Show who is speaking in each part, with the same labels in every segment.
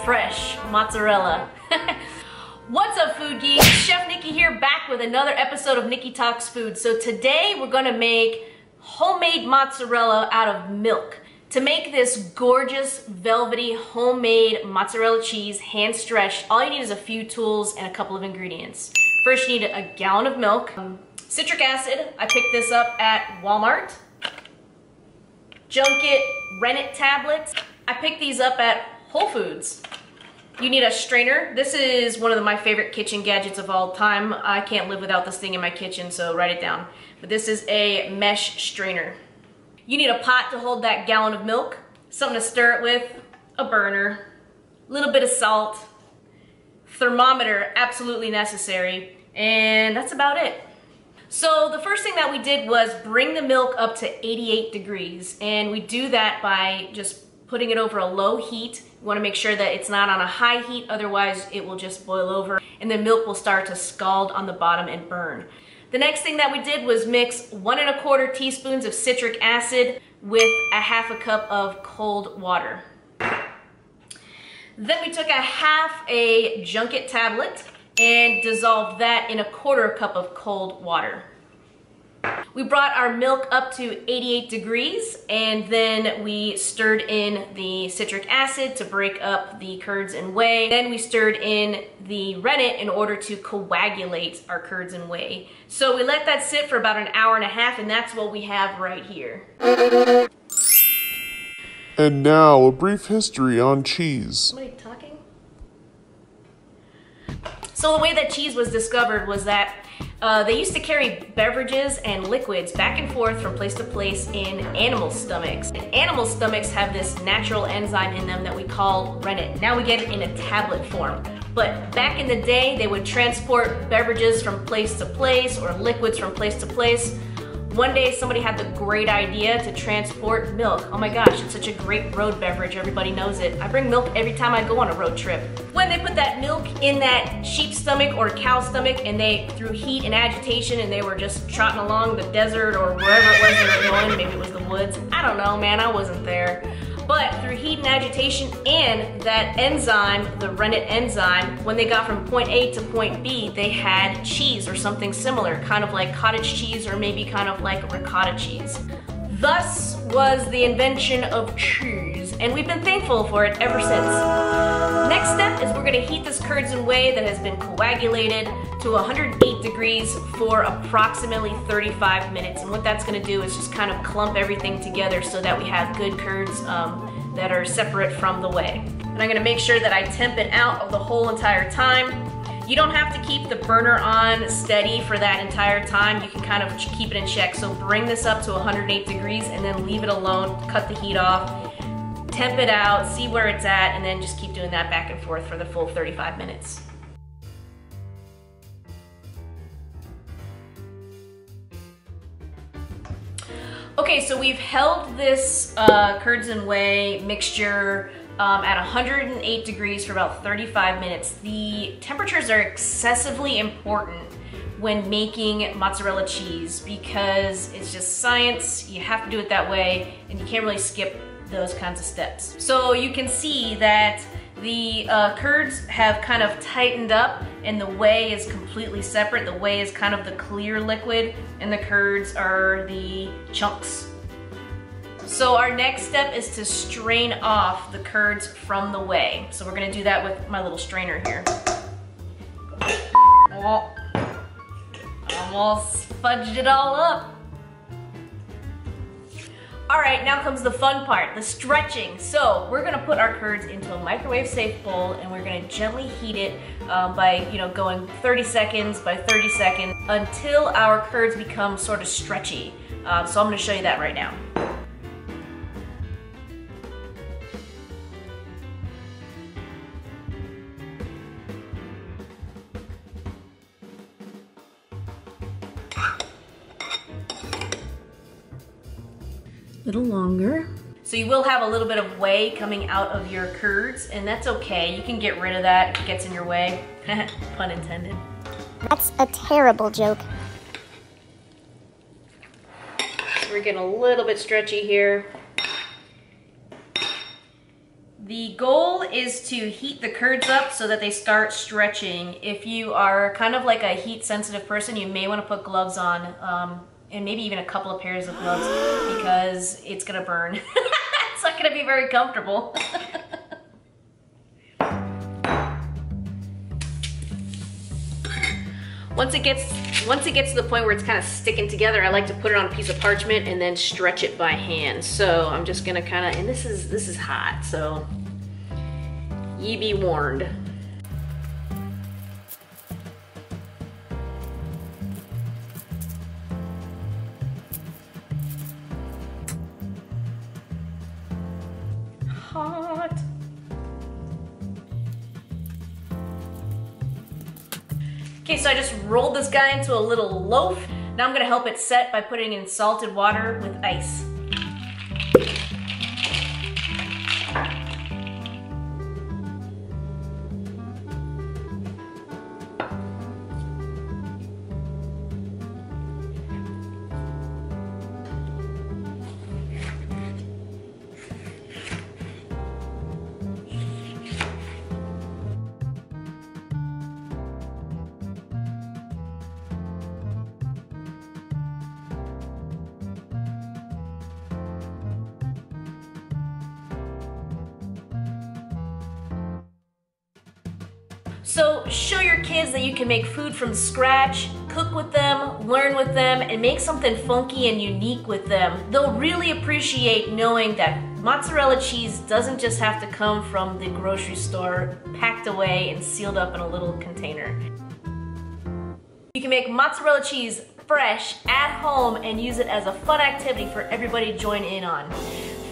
Speaker 1: fresh mozzarella. What's up, food geeks? Chef Nikki here, back with another episode of Nikki Talks Food. So today we're gonna make homemade mozzarella out of milk. To make this gorgeous, velvety, homemade mozzarella cheese, hand stretched, all you need is a few tools and a couple of ingredients. First, you need a gallon of milk, citric acid. I picked this up at Walmart. Junket rennet tablets. I picked these up at Whole Foods. You need a strainer. This is one of my favorite kitchen gadgets of all time. I can't live without this thing in my kitchen, so write it down. But this is a mesh strainer. You need a pot to hold that gallon of milk, something to stir it with, a burner, a little bit of salt, thermometer, absolutely necessary, and that's about it. So the first thing that we did was bring the milk up to 88 degrees, and we do that by just putting it over a low heat. You want to make sure that it's not on a high heat, otherwise it will just boil over and the milk will start to scald on the bottom and burn. The next thing that we did was mix 1 1/4 teaspoons of citric acid with a 1/2 cup of cold water. Then we took a 1/2 junket tablet and dissolved that in a 1/4 cup of cold water. We brought our milk up to 88 degrees and then we stirred in the citric acid to break up the curds and whey. Then we stirred in the rennet in order to coagulate our curds and whey. So we let that sit for about 1.5 hours, and that's what we have right here.
Speaker 2: And now a brief history on cheese.
Speaker 1: Somebody talking? So the way that cheese was discovered was that they used to carry beverages and liquids back and forth from place to place in animal stomachs. And animal stomachs have this natural enzyme in them that we call rennet. Now we get it in a tablet form. But back in the day, they would transport beverages from place to place or liquids from place to place. One day somebody had the great idea to transport milk. Oh my gosh, it's such a great road beverage, everybody knows it. I bring milk every time I go on a road trip. When they put that milk in that sheep's stomach or cow stomach and they, through heat and agitation, and they were just trotting along the desert or wherever it was they were going, maybe it was the woods, I don't know, man, I wasn't there. But through heat and agitation and that enzyme, the rennet enzyme, when they got from point A to point B, they had cheese or something similar, kind of like cottage cheese or maybe kind of like ricotta cheese. Thus was the invention of cheese, and we've been thankful for it ever since. Next step is we're gonna heat this curds and whey that has been coagulated to 108 degrees for approximately 35 minutes. And what that's gonna do is just kind of clump everything together so that we have good curds that are separate from the whey. And I'm gonna make sure that I temp it out the whole entire time. You don't have to keep the burner on steady for that entire time. You can kind of keep it in check. So bring this up to 108 degrees and then leave it alone, cut the heat off, temp it out, see where it's at, and then just keep doing that back and forth for the full 35 minutes. Okay, so we've held this curds and whey mixture at 108 degrees for about 35 minutes. The temperatures are excessively important when making mozzarella cheese because it's just science. You have to do it that way and you can't really skip those kinds of steps. So you can see that the curds have kind of tightened up and the whey is completely separate. The whey is kind of the clear liquid and the curds are the chunks. So our next step is to strain off the curds from the whey. So we're gonna do that with my little strainer here. Oh, almost fudged it all up. All right, now comes the fun part, the stretching. So we're gonna put our curds into a microwave safe bowl and we're gonna gently heat it by going 30 seconds by 30 seconds until our curds become sort of stretchy. So I'm gonna show you that right now. Little longer. So you will have a little bit of whey coming out of your curds, and that's okay. You can get rid of that if it gets in your way. Pun intended.
Speaker 3: That's a terrible joke.
Speaker 1: We're getting a little bit stretchy here. The goal is to heat the curds up so that they start stretching. If you are kind of like a heat sensitive person, you may want to put gloves on, and maybe even a couple of pairs of gloves, because it's gonna burn. It's not gonna be very comfortable. Once it gets to the point where it's kind of sticking together, I like to put it on a piece of parchment and then stretch it by hand. So I'm just gonna kind of, and this is hot, so ye be warned. Hot. Okay, so I just rolled this guy into a little loaf. Now I'm gonna help it set by putting in salted water with ice. So show your kids that you can make food from scratch, cook with them, learn with them, and make something funky and unique with them. They'll really appreciate knowing that mozzarella cheese doesn't just have to come from the grocery store, packed away and sealed up in a little container. You can make mozzarella cheese fresh at home and use it as a fun activity for everybody to join in on.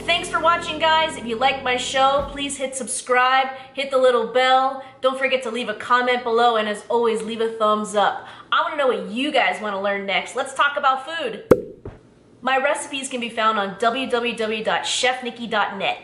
Speaker 1: Thanks for watching, guys. If you like my show, please hit subscribe, hit the little bell. Don't forget to leave a comment below, and as always, leave a thumbs up. I want to know what you guys want to learn next. Let's talk about food. My recipes can be found on www.chefnikki.net.